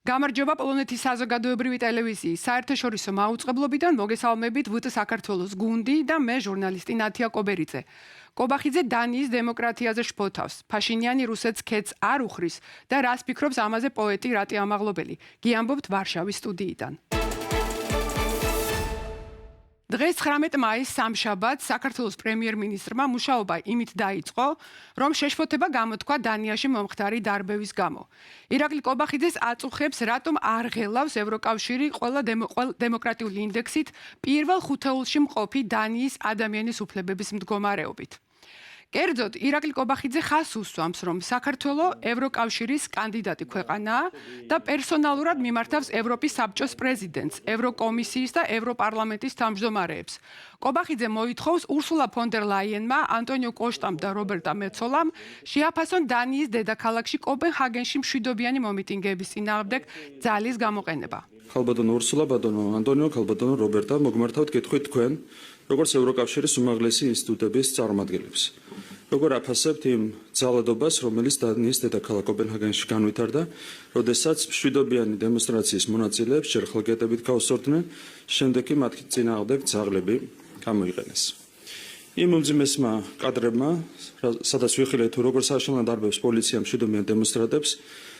გამარჯობა პოლონეთის საზოგადოებრივი ტელევიზიის საერთაშორისო მაუწყებლობიდან მოგესალმებით ვთ საქართველოს გუნდი და მე ჟურნალისტი ნათია კობერიძე. კობახიძე დანიის დემოკრატიაზე შფოთავს. ფაშინიანი რუსეთს ქეთს არ უხრის და რას ფიქრობს ამაზე პოეტი რატი ამაღლობელი. გიამბობთ ვარშავის სტუდიიდან. დღეს 19 მაისს სამშაბათს საქართველოს პრემიერ-მინისტრმა მუშაობა იმით დაიწყო, რომ შეშფოთება გამოთქვა დანიაში მომხდარი დარბევის გამო. ირაკლი კობახიძეს აწუხებს, რატომ არ ღელავს ევროკავშირი ყველა დემოკრატიული ინდექსით პირველ ხუთეულში მყოფი დანიის ადამიანის უფლებების მდგომარეობით. კერძოდ, ირაკლი კობახიძე ხას უსვამს, რომ საქართველო ევროკავშირის კანდიდატი ქვეყანაა და პერსონალურად მიმართავს ევროპის საბჭოს პრეზიდენტს, ევროკომისიის და ევროპარლამენტის თავმჯდომარეებს. კობახიძე მოითხოვს ურსულა ფონ დერ ლაიენმა, ანტონიო კოშტამ და რობერტა მეცოლამ შეაფასონ დანიის დედაქალაქში კოპენჰაგენში მშვიდობიანი მომიტინგეების წინააღმდეგ ძალის გამოყენება. ხალბატონო ურსულა, ბატონო ანტონიო, ხალბატონო რობერტა, მოგმართავთ კითხვით თქვენ, როგორც ევროკავშირის უმაღლესი ინსტიტუტების წარმომადგენლებს. როგორ აფასებთ იმ ძალადობას, რომელიც დანიის დედაქალაქ კოპენჰაგენში განვითარდა, როდესაც მშვიდობიანი დემონსტრაციის მონაწილეებს ჯერ ხელკეტებით გაუსწორდნენ, შემდეგ კი მათ წინააღმდეგ ძაღლები გამოიყენეს. იმ უმძიმესმა კადრებმა, სადაც ვიხილეთ თუ როგორ საშინლად დარბევს პოლიცია მშვიდობიან დემონსტრანტებს,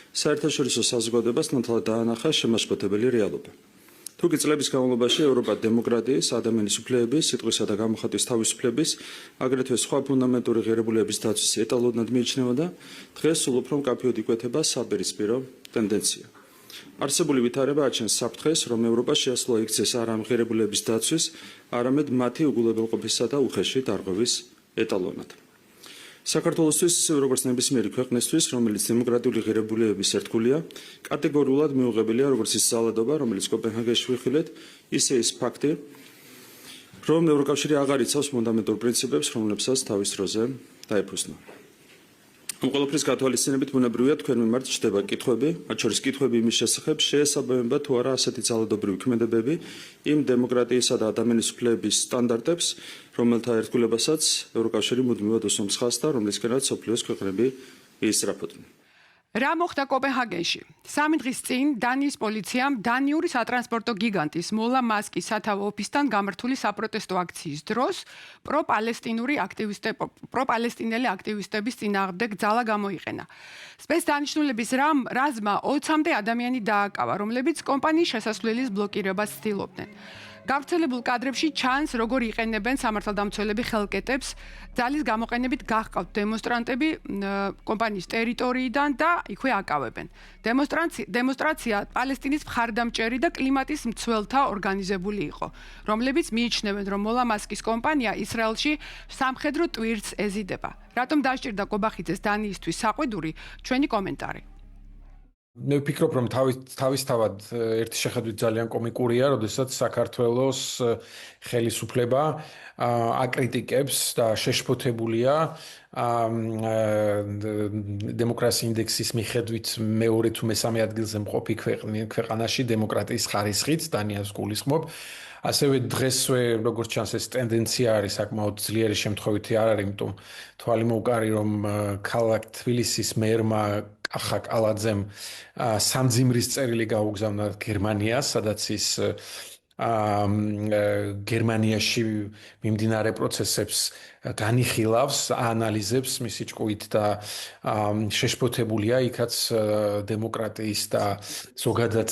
საერთაშორისო საზოგადოებას ნათლად დაანახა შემაშფოთებელი რეალობა. თუკი წლების განმავლობაში ევროპა დემოკრატიის, ადამიანის უფლებების, სიტყვისა და გამოხატვის თავისუფლების, აგრეთვე სხვა ფუნდამენტური ღირებულებების დაცვის ეტალონად მიიჩნეოდა, დღეს სულ უფრო მკაფიოდ იკვეთება საპირისპირო ტენდენცია. არსებული ვითარება აჩენს საფრთხეს, რომ ევროპა შეასრულა იქცეს არა ამ ღირებულებების დაცვის, არამედ მათი უგულებელყოფისა და უხეში დარღვევის ეტალონად. საქართველოსთვის, ისევე როგორც ნებისმიერი ქვეყნისთვის, რომელიც დემოკრატიული ღირებულებების ერთგულია, კატეგორიულად მიუღებელია როგორც ის ძალადობა, რომელიც კოპენჰაგენში ვიხილეთ, ისე ის ფაქტი, რომ ევროკავშირი აღარ იცავს ფუნდამენტურ პრინციპებს, რომლებსაც თავის დროზე დაეფუძნა. ამ ყველაფრის გათვალისწინებით ბუნებრივია თქვენ მიმართ ჩნდება კითხვები, მათ შორის კითხვები იმის შესახებ, შეესაბამება თუ არა ასეთი ძალადობრივი ქმედებები იმ დემოკრატიისა და ადამიანის უფლებების სტანდარტებს, რომელთა ერთგულებასაც ევროკავშირი მუდმივად უსვამს ხაზს და რომლისკენაც მსოფლიოს ქვეყნები იისწრაფოდნენ. რა მოხდა კოპენჰაგენში? 3 დღის წინ დანიის პოლიციამ დანიური სატრანსპორტო გიგანტის მოლა მასკის სათავო ოფისთან გამართული საპროტესტო აქციის დროს პროპალესტინელი აქტივისტების წინააღმდეგ ძალა გამოიყენა. სპეცდანიშნულების რაზმმა 20-მდე ადამიანი დააკავა, რომლებიც კომპანიის შესასვლელის ბლოკირებას ცდილობდნენ. გავრცელებულ კადრებში ჩანს, როგორ იყენებენ სამართალდამცველები ხელკეტებს, ძალის გამოყენებით გაჰყავთ დემონსტრანტები კომპანიის ტერიტორიიდან და იქვე აკავებენ. დემონსტრაცია პალესტინის მხარდამჭერი და კლიმატის მცველთა ორგანიზებული იყო, რომლებიც მიიჩნევენ, რომ მოლა მასკის კომპანია ისრაელში სამხედრო ტვირთს ეზიდება. რატომ დასჭირდა კობახიძეს დანიისთვის საყვედური? ჩვენი კომენტარი. მე ვფიქრობ, რომ თავისთავად ერთი შეხედვით ძალიან კომიკურია, როდესაც საქართველოს ხელისუფლება აკრიტიკებს და შეშფოთებულია დემოკრატიის ინდექსის მიხედვით მეორე თუ მესამე ადგილზე მყოფი ქვეყანაში დემოკრატიის ხარისხით, დანიას გულისხმობ. ასევე დღესვე, როგორც ჩანს, ეს ტენდენცია არის საკმაოდ ძლიერი შემთხვევითი არ არის, იმიტომ თვალი მოუკარი, რომ ქალაქ თბილისის მერმა კახა კალაძემ სამძიმრის წერილი გაუგზავნა გერმანიას, სადაც ის გერმანიაში მიმდინარე პროცესებს განიხილავს, აანალიზებს მისი ჭკუით და შეშფოთებულია იქაც დემოკრატიის და ზოგადად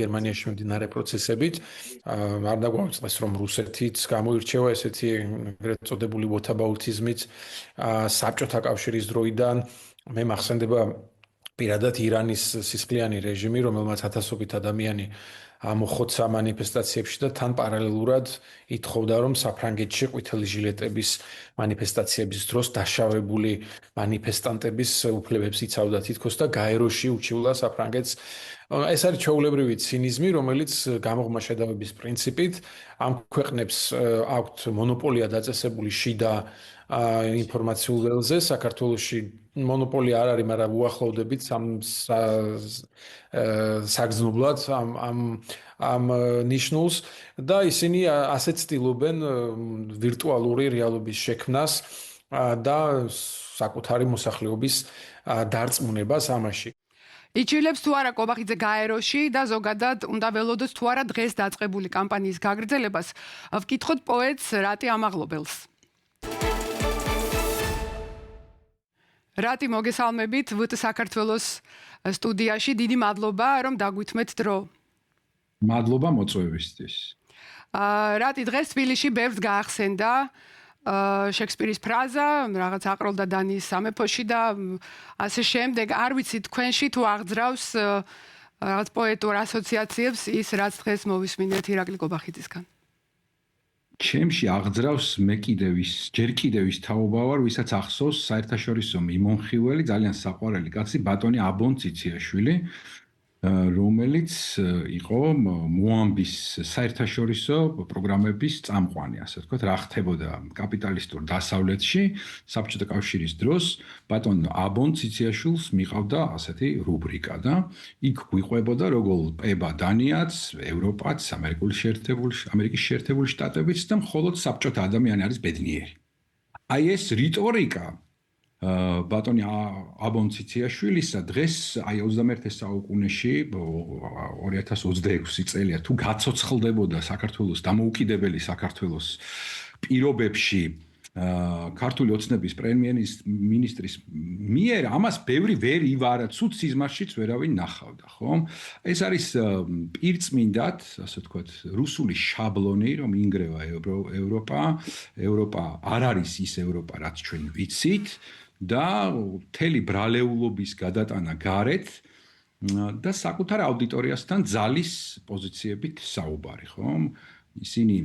გერმანიაში მიმდინარე პროცესებით. არ დაგვაუწყდეს, რომ რუსეთიც გამოირჩევა ესეთი ეგრეთ წოდებული ვოთაბაუთიზმით საბჭოთა კავშირის დროიდან. მე მახსენდება პირადად ირანის სისხლიანი რეჟიმი, რომელმაც ათასობით ადამიანი მოხოცა მანიფესტაციებში და თან პარალელურად ითხოვდა, რომ საფრანგეთში ყვითელი ჟილეტების მანიფესტაციების დროს დაშავებული მანიფესტანტების უფლებებს იცავდა თითქოს და გაეროში უჩივლა საფრანგეთს. ეს არის ჩვეულებრივი ცინიზმი, რომელიც გამოღმა შედავების პრინციპით ამ ქვეყნებს აქვთ მონოპოლია დაწესებული შიდა ინფორმაციულ ველზე. საქართველოში მონოპოლია არ არის, მაგრამ უახლოვდებით საგრძნობლად ამ ნიშნულს და ისინი ასეთ ცდილობენ ვირტუალური რეალობის შექმნას და საკუთარი მოსახლეობის დარწმუნებას ამაში. იჩილებს თუ არა კობახიძე გაეროში და ზოგადად უნდა ველოდოს თუ არა დღეს დაწყებული კამპანიის გაგრძელებას. ვკითხოთ პოეტს რატი ამაღლობელს. რატი მოგესალმებით ვთ საქართველოს სტუდიაში. დიდი მადლობა რომ დაგვითმეთ დრო. მადლობა მოწვევისთვის. რატი დღეს თბილისში ბევრს გაახსენდა შექსპირის ფრაზა, რაღაც აყროლდა დანიის სამეფოში და ასე შემდეგ. არ ვიცი თქვენში თუ აღძრავს რაღაც პოეტურ ასოციაციებს ის რაც დღეს მოვისმინეთ ირაკლი კობახიძისგან. ჩემში აღძრავს მე ჯერ კიდევ ის თაობა ვარ, ვისაც ახსოვს საერთაშორისო მიმომხილველი, ძალიან საყვარელი კაცი ბატონი აბონ ციციაშვილი, რომელიც იყო მოამბის საერთაშორისო პროგრამების წამყვანი, ასე ვთქვათ, რა ხდებოდა კაპიტალისტურ დასავლეთში საბჭოთა კავშირის დროს, ბატონ აბონ ციციაშვილს მიყავდა ასეთი რუბრიკა და იქ გვიყვებოდა როგორ პება დანიაც, ევროპაც, ამერიკის შეერთებული შტატებიც და მხოლოდ საბჭოთა ადამიანი არის ბედნიერი. აი ეს რიტორიკა ბატონი აბონ ციციაშვილისა დღეს აი 21 საუკუნეში 2026 წელია თუ გაცოცხლდებოდა საქართველოს დამოუკიდებელი საქართველოს პირობებში ქართული ოცნების პრემიერ-მინისტრის მიერ ამას ბევრი ვერ ივარა, ცუდ სიზმარშიც ვერავინ ნახავდა, ხო? ეს არის პირწმინდად, ასე ვთქვათ, რუსული შაბლონი, რომ ინგრევა ევროპა არ არის ის ევროპა, რაც ჩვენ ვიცით. და მთელი ბრალეულობის გადატანა გარეთ და საკუთარ აუდიტორიასთან ძალის პოზიციებით საუბარი, ხო? ისინი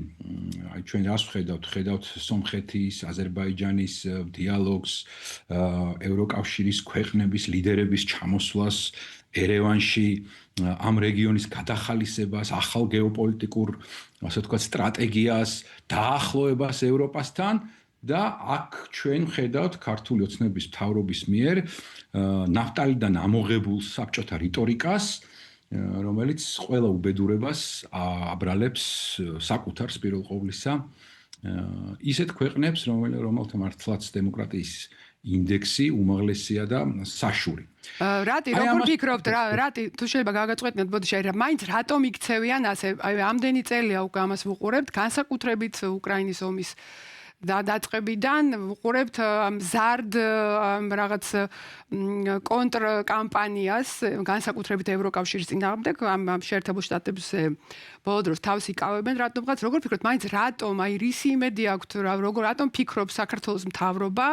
აი ჩვენ რას ვხედავთ სომხეთის, აზერბაიჯანის დიალოგს, ევროკავშირის ქვეყნების ლიდერების ჩამოსვლას ერევანში, ამ რეგიონის გადახალისებას, ახალ გეოპოლიტიკურ, ასე ვთქვათ, სტრატეგიას, დაახლოებას ევროპასთან. და აქ ჩვენ ხედავთ ქართული ოცნების მთავრობის მიერ ნაფტალიდან ამოღებულ საბჭოთა რიტორიკას, რომელიც ყველა უბედურებას აბრალებს საკუთარ პირველ ყოვლისა ისეთ ქვეყნებს, რომელთა მართლაც დემოკრატიის ინდექსი უმაღლესია და საშური. რატი როგორ ფიქრობთ, რატი თუ შეიძლება გაგაწყვეტნოთ, ბოდიში, მაინც რატომ იქცევიან ასე, აი ამდენი წელია უკვე ამას ვუყურებთ, განსაკუთრებით უკრაინის ომის დაწყებიდან ვუყურებთ მზარდ რაღაც კონტრკამპანიას, განსაკუთრებით ევროკავშირის წინააღმდეგ, ამ შეერთებულ შტატებს ბოლო დროს თავს იკავებენ, რატომღაც როგორ ფიქრობთ, მაინც რატომ, აი რისი იმედი აქვთ, რატომ ფიქრობ საქართველოს მთავრობა,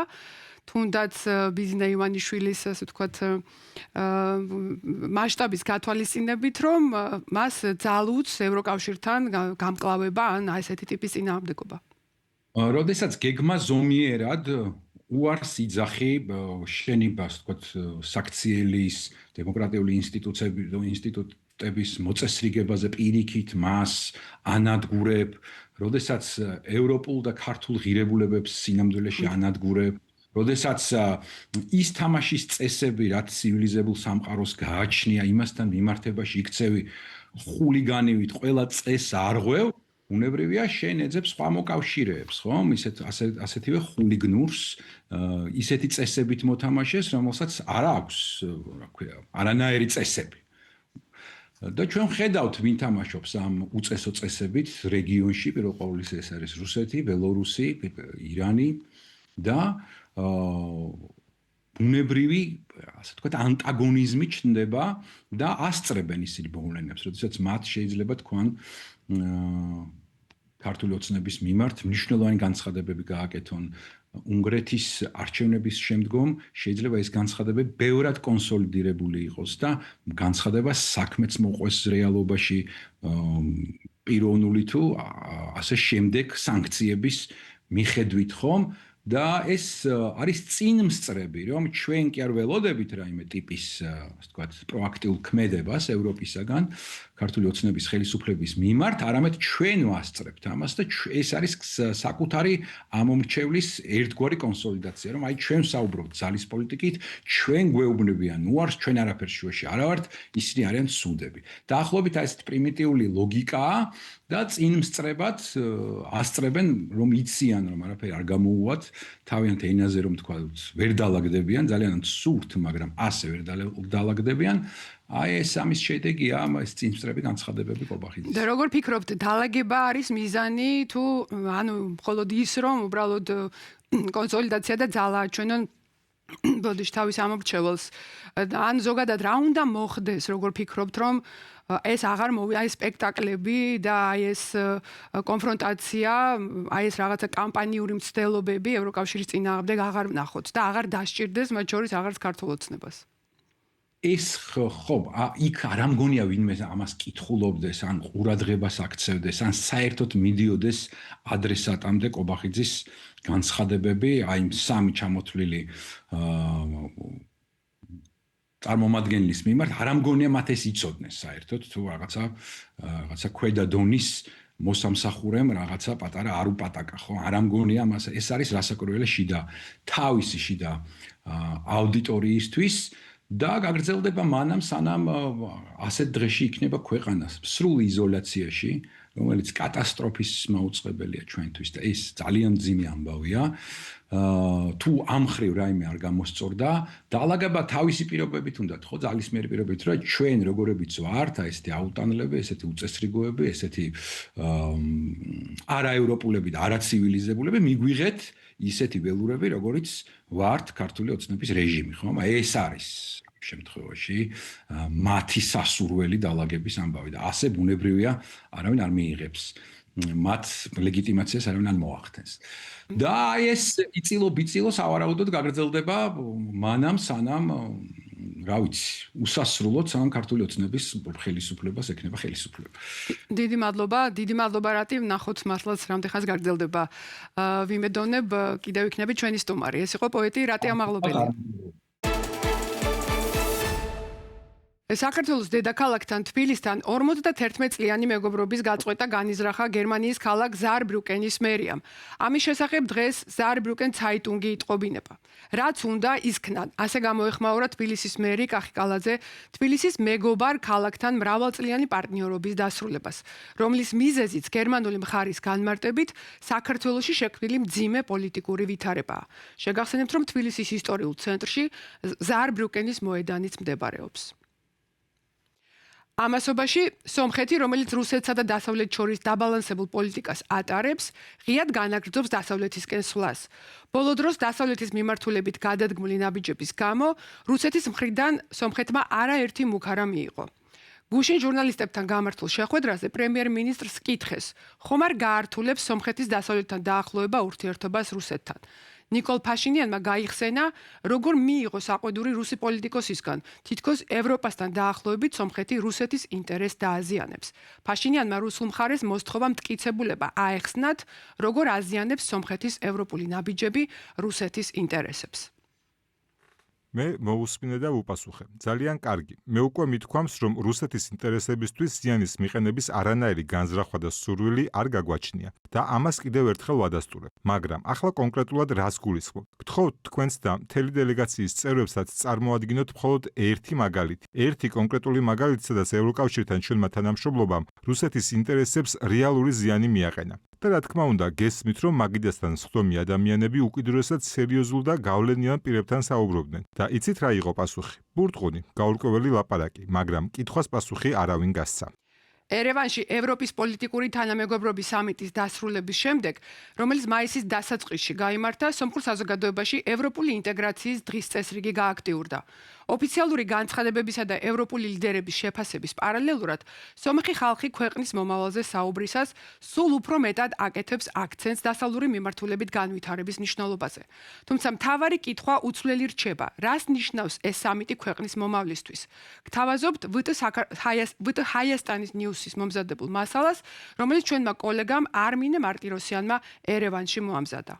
თუნდაც ბიზნა ივანიშვილის, ასე ვთქვათ, მასშტაბის გათვალისწინებით, რომ მას ძალუძს ევროკავშირთან გამკლავება ან ესეთი ტიპის წინააღმდეგობა. როდესაც გეგმა ზომიერად უარს იძახი შენებას, ვთქვათ, საქციელის, დემოკრატიული ინსტიტუტების მოწესრიგებაზე პირიქით მას ანადგურებ, როდესაც ევროპულ და ქართულ ღირებულებებს სინამდვილეში ანადგურებ, როდესაც ის თამაშის წესები, რაც ცივილიზებულ სამყაროს გააჩნია, იმასთან მიმართებაში იქცევი ხულიგანივით ყველა წესს არღვევ, უნებრივია შენ ეძებს სხვა მოკავშირეებს, ხო? ასეთივე ხულიგნურს, ისეთი წესებით მოთამაშეს, რომელსაც არ აქვს, რა ქვია, არანაირი წესები. და ჩვენ ხედავთ, ვინ თამაშობს ამ უწესო წესებით რეგიონში, პირველ ყოვლისა ეს არის რუსეთი, ბელორუსი, ირანი და ბუნებრივი, ასე ვთქვათ, ანტაგონიზმი ჩნდება და ასწრებენ ისინი მოვლენებს, როდესაც მათ შეიძლება თქვან ქართული ოცნების მიმართ მნიშვნელოვანი განცხადებები გააკეთონ უნგრეთის არჩევნების შემდგომ, შეიძლება ეს განცხადებები ბევრად კონსოლიდირებული იყოს და განცხადება საქმეც მოყვეს რეალობაში პიროვნული თუ ასე შემდეგ სანქციების მიხედვით, ხომ? და ეს არის წინმსწრები, რომ ჩვენ კი არ ველოდებით რაიმე ტიპის, ასე ვთქვათ, პროაქტიულ ქმედებას ევროპისაგან, ქართული ოცნების ხელისუფლების მიმართ, არამედ ჩვენ ვასწრებთ ამას და ეს არის საკუთარი ამომრჩევლის ერთგვარი კონსოლიდაცია, რომ აი ჩვენ საუბრობთ ძალის პოლიტიკით, ჩვენ გვეუბნებიან უარს, ჩვენ არაფერს შუაში არ ვართ, ისინი არიან სუდები. დაახლოებით ეს პრიმიტიული ლოგიკაა და წინმსწრებად ასწრებენ, რომ იციან, რომ არაფერი არ გამოუვათ თავიანთ ენაზე რომ თქვა ვერ დაალაგდებიან, ძალიან სურთ, მაგრამ ასე ვერ დაალაგდებიან. აი ეს ამის შედეგია, ეს წინსწრები განცხადებები კობახიძის. და როგორ ფიქრობთ, დაალაგება არის მიზანი თუ ანუ მხოლოდ ის რომ უბრალოდ კონსოლიდაცია და ძალა აჩვენონ ბოდიშ თავის ამორჩეველს ან ზოგადად რა უნდა მოხდეს, როგორ ფიქრობთ რომ ეს აღარ მოვიდა ეს სპექტაკლები და აი ეს კონფრონტაცია, აი ეს რაღაცა კამპანიური მცდელობები ევროკავშირის წინააღმდეგ აღარ ვნახოთ და აღარ დასჭირდეს მათ შორის აღარც ქართულ ოცნებას. ეს ხო, იქ არ ამგონია ვინმე ამას კითხულობდეს, ან ყურადღებას აქცევდეს, ან საერთოდ მიდიოდეს ადრესატამდე კობახიძის განცხადებები, აი სამი ჩამოთვლილი წარმომადგენლის მიმართ, არ ამგონია მათ ეს იცოდნენ საერთოდ, თუ რაღაცა ქვედა დონის მოსამსახურემ რაღაცა პატარა არ უპატაკა, ხო? არ ამგონია მას, ეს არის რასაკვირველია შიდა თავისი შიდა აუდიტორიისთვის და გაგრძელდება მანამ სანამ ასეთ დღეში იქნება ქვეყანა სრულ იზოლაციაში, რომელიც კატასტროფის მაუწყებელია ჩვენთვის და ეს ძალიან მძიმე ამბავია. თუ ამ ხრივ რაიმე არ გამოსწორდა, დაალაგება თავისი პირობებით უნდათ, ხო, ძალისმიერი პირობებით, რა ჩვენ როგორებიც ვართ, აი ესეთი აუტანლები, ესეთი უწესრიგოები, ესეთი არაევროპულები და არაცივილიზებულები მიგვიღეთ ისეთი ველურები, როგორიც ვართ ქართული ოცნების რეჟიმი, ხო? ეს არის შემთხვევაში მათი სასურველი დაალაგების ამბავი და ასე ბუნებრივია არავინ არ მიიღებს მათ ლეგიტიმაციას არავინ არ მოახდენს. და აი ეს იწილო-ბიწილო სავარაუდოდ გაგრძელდება მანამ სანამ რა ვიცი, უსასრულოდ სანამ ქართული ოცნების ხელისუფლებას ექნება ხელისუფლება. დიდი მადლობა რატი ვნახოთ მართლაც რამდენ ხანს გაგრძელდება. ვიმედოვნებ კიდევ იქნები ჩვენი სტუმარი. ეს იყო პოეტი რატი ამაღლობელი. საქართველოს დედაქალაქთან თბილისთან 51 წლიანი მეგობრობის გაწყვეტა განიზრახა გერმანიის ქალაქ ზაარბრუკენის მერიამ. ამის შესახებ დღეს ზაარბრუკენ ცაიტუნგი იტყობინება. რაც უნდა ისქნან, ასე გამოეხმაურა თბილისის მერი კახი კალაძე თბილისის მეგობარ ქალაქთან მრავალწლიანი პარტნიორობის დასრულებას, რომლის მიზეზიც გერმანული მხარის განმარტებით საქართველოში შექმნილი მძიმე პოლიტიკური ვითარებაა. შეგახსენებთ, რომ თბილისის ისტორიულ ცენტრში ზაარბრუკენის მოედანიც მდებარეობს. ამასობაში სომხეთი, რომელიც რუსეთსა და დასავლეთს შორის დაბალანსებულ პოლიტიკას ატარებს, ღიად განაგრძობს დასავლეთისკენ სვლას. ბოლო დროს დასავლეთის მიმართულებით გადადგმული ნაბიჯების გამო რუსეთის მხრიდან სომხეთმა არაერთი მუქარა მიიღო. გუშინ ჟურნალისტებთან გამართულ შეხვედრაზე პრემიერ-მინისტრს კითხეს, ხომ არ გაართულებს სომხეთის დასავლეთთან დაახლოება ურთიერთობას რუსეთთან. ნიკოლ ფაშინიანმა გაიხსენა, როგორ მიიღო საყვედური რუსი პოლიტიკოსისგან, თითქოს ევროპასთან დაახლოებით სომხეთი რუსეთის ინტერესს დააზიანებს. ფაშინიანმა რუსულ მხარეს მოსთხოვა მტკიცებულება აეხსნათ, როგორ აზიანებს სომხეთის ევროპული ნაბიჯები რუსეთის ინტერესებს. მე მოусმინე და ვუპასუხე. ძალიან კარგი. მე უკვე მithქვამს, რომ რუსეთის ინტერესებისთვის ზიანის მიყენების არანაირი განზრახვა და სურვილი არ გაგვაჩნია და ამას კიდევ ერთხელ ვადასტურებ. მაგრამ ახლა კონკრეტულად რას გულისხმობ? გთხოვთ თქვენს და მთელი დელეგაციის წევრებსაც წარმოადგინოთ მხოლოდ ერთი მაგალითი. ერთი კონკრეტული მაგალითი, სადაც ევროკავშირთან ჩვენმა თანამშრომლობამ რუსეთის ინტერესებს რეალური ზიანი მიაყენა. და რა თქმა უნდა, გესმით, რომ მაგიდასთან სხდომი ადამიანები უკიდურესად სერიოზულ და გავლენიან პირებთან საუბრობდნენ. და იცით რა იყო პასუხი? ბურტყუნი, გაურკვეველი ლაპარაკი, მაგრამ კითხვას პასუხი არავინ გასცა. ერევანში ევროპის პოლიტიკური თანამეგობრობის სამიტის დასრულების შემდეგ, რომელიც მაისის დასაწყისში გაიმართა, სომხურ საზოგადოებაში ევროპული ინტეგრაციის დღის წესრიგი გააქტიურდა. ოფიციალური განცხადებებისა და ევროპული ლიდერების შეფასების პარალელურად, სომხი ხალხი ქვეყნის მომავალზე საუბრისას სულ უფრო მეტად აკეთებს აქცენტს დასავლური მიმართულებით განვითარების მნიშვნელობაზე. თუმცა მთავარი კითხვა უცვლელი რჩება, რას ნიშნავს ეს სამიტი ქვეყნის მომავლისთვის. გთავაზობთ ვტ ჰაიასტანის ნიუსის მომზადებულ მასალას, რომელიც ჩვენმა კოლეგამ არმინე მარტიროსიანმა ერევანში მოამზადა.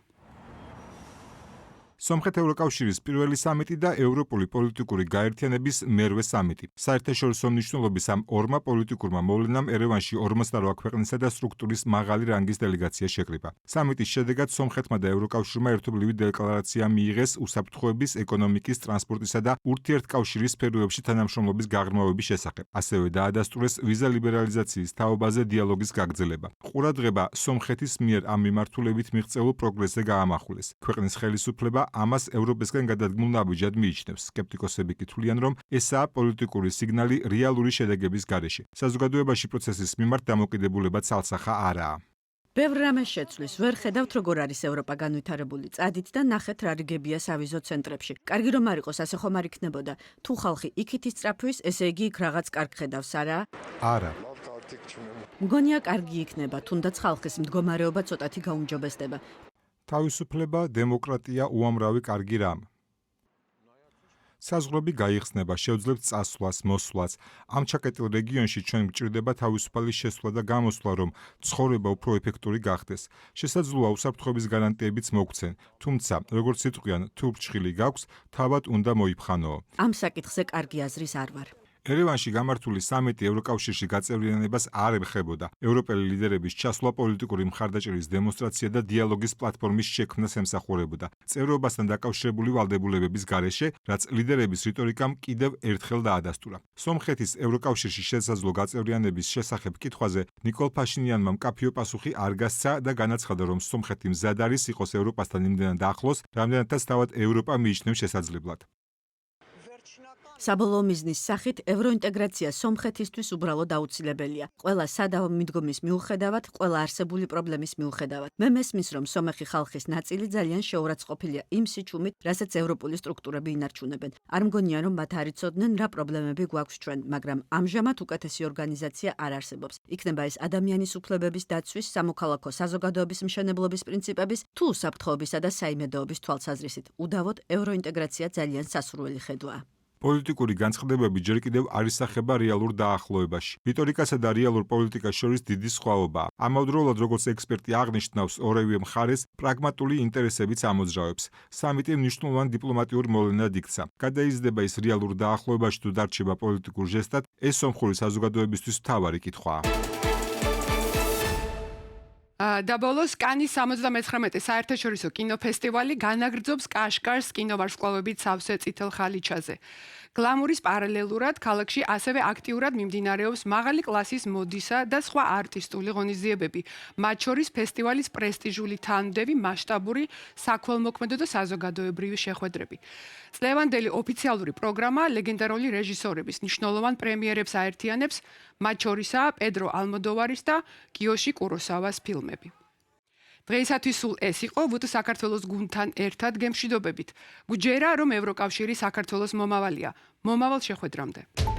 სომხეთ ევროკავშირის პირველი სამიტი და ევროპული პოლიტიკური გაერთიანების მერვე სამიტი. საერთაშორისო მნიშვნელობის ამ ორმა პოლიტიკურმა მოვლენამ ერევანში 48 ქვეყნისა და სტრუქტურის მაღალი რანგის დელეგაცია შეკრიბა. სამიტის შედეგად სომხეთმა და ევროკავშირმა ერთობლივი დეკლარაცია მიიღეს უსაფრთხოების, ეკონომიკის, ტრანსპორტისა და ურთიერთკავშირის სფეროებში თანამშრომლობის გაღრმავების შესახებ. ასევე დაადასტურეს ვიზა ლიბერალიზაციის თაობაზე დიალოგის გაგრძელება. ყურადღება სომხეთის მიერ ამ მიმართულებით მიღწეულ პროგრესზე გაამახვილეს. ქვეყნის ხელისუფლება ამას ევროპისგან გადადგმულ ნაბიჯად მიიჩნევს. სკეპტიკოსები კითხულიან, რომ ესაა პოლიტიკური სიგნალი რეალური შედეგების გარეშე. საზოგადოებაში პროცესის მიმართ დამოკიდებულება ცალსახა არაა. ბევრ რამეს შეცვლის, ვერ ხედავთ როგორ არის ევროპა განვითარებული. წადით და ნახეთ რა რიგებია სავიზო ცენტრებში. კარგი რომ არ იყოს, ასე ხომ არ იქნებოდა. თუ ხალხი იქით ისწრაფვის, ესე იგი იქ რაღაც კარგ ხედავს, არა? არა. მგონია კარგი იქნება, თუნდაც ხალხის მდგომარეობა ცოტათი გაუმჯობესდება. თავისუფლება, დემოკრატია, უამრავი კარგი რამ. საზღვრები გაიხსნება, შევძლებთ წასვლას, მოსვლას. ამ ჩაკეტილ რეგიონში ჩვენ გვჭირდება თავისუფალი შესვლა და გამოსვლა, რომ ცხოვრება უფრო ეფექტური გახდეს. შესაძლოა უსაფრთხოების გარანტიებიც მოგცენ, თუმცა, როგორც იტყვიან, თუ ფრჩხილი გაქვს, თავად უნდა მოიფხანოო. ამ საკითხზე კარგი აზრის არ ვარ. ერევანში გამართული სამიტი ევროკავშირში გაწევრიანებას არ ემხებოდა. ევროპელი ლიდერების ჩასვლა პოლიტიკური მხარდაჭერის დემონსტრაცია და დიალოგის პლატფორმის შექმნას ემსახურებოდა. წევრობასთან დაკავშირებული ვალდებულებების გარეშე, რაც ლიდერების რიტორიკამ კიდევ ერთხელ დაადასტურა. სომხეთის ევროკავშირში შესაძლო გაწევრიანების შესახებ კითხვაზე ნიკოლ ფაშინიანმა მკაფიო პასუხი არ გასცა და განაცხადა, რომ სომხეთი მზად არის იყოს ევროპასთან იმდენად ახლოს, რამდენადაც თავად ევროპა მიიჩნევს შესაძლებლად. საბოლოო მიზნის სახით ევროინტეგრაცია სომხეთისთვის უბრალოდ აუცილებელია. ყველა სადავო მიდგომის მიუხედავად, ყველა არსებული პრობლემის მიუხედავად. მე მესმის, რომ სომეხი ხალხის ნაწილი ძალიან შეურაცხყოფილია იმ სიჩუმით, რასაც ევროპული სტრუქტურები ინარჩუნებენ. არ მგონია, რომ მათ არ იცოდნენ, რა პრობლემები გვაქვს ჩვენ, მაგრამ ამჟამად უკეთესი ორგანიზაცია არ არსებობს. იქნება ეს ადამიანის უფლებების დაცვის, სამოქალაქო საზოგადოების მშენებლობის პრინციპების, თუ უსაფრთხოებისა და საიმედოობის თვალსაზრისით. უდავოდ ევროინტეგრაცია ძალიან სასურველი ხედვაა. პოლიტიკური განცხადებები ჯერ კიდევ არ ისახება რეალურ დაახლოებაში. რიტორიკასა და რეალურ პოლიტიკას შორის დიდი სხვაობაა. ამავდროულად, როგორც ექსპერტი აღნიშნავს, ორივე მხარეს პრაგმატული ინტერესებიც ამოძრავებს. სამიტი მნიშვნელოვან დიპლომატიურ მოვლენად იქცა. გადაიზრდება ის რეალურ დაახლოებაში თუ დარჩება პოლიტიკურ ჟესტად, ეს სომხური საზოგადოებისთვის მთავარი კითხვაა. და ბოლოს კანის 79 საერთაშორისო კინოფესტივალი განაგრძობს კაშკარს კინოვარსკვლავებით სავსე წითელ ხალიჩაზე. გლამურის პარალელურად ქალაქში ასევე აქტიურად მიმდინარეობს მაღალი კლასის მოდისა და სხვა არტისტული ღონისძიებები, მათ შორის ფესტივალის პრესტიჟული თანმდევი მასშტაბური საქველმოქმედო და საზოგადოებრივი შეხვედრები. წლევანდელი ოფიციალური პროგრამა ლეგენდარული რეჟისორების მნიშვნელოვან პრემიერებს აერთიანებს, მათ შორისაა პედრო ალმოდოვარის და კიოში კუროსავას ფილმები. დღეისათვის სულ ეს იყო, ვუთ საქართველოს გუნდთან ერთად გემშვიდობებით. გვჯერა, რომ ევროკავშირი საქართველოს მომავალია. მომავალ შეხვედრამდე.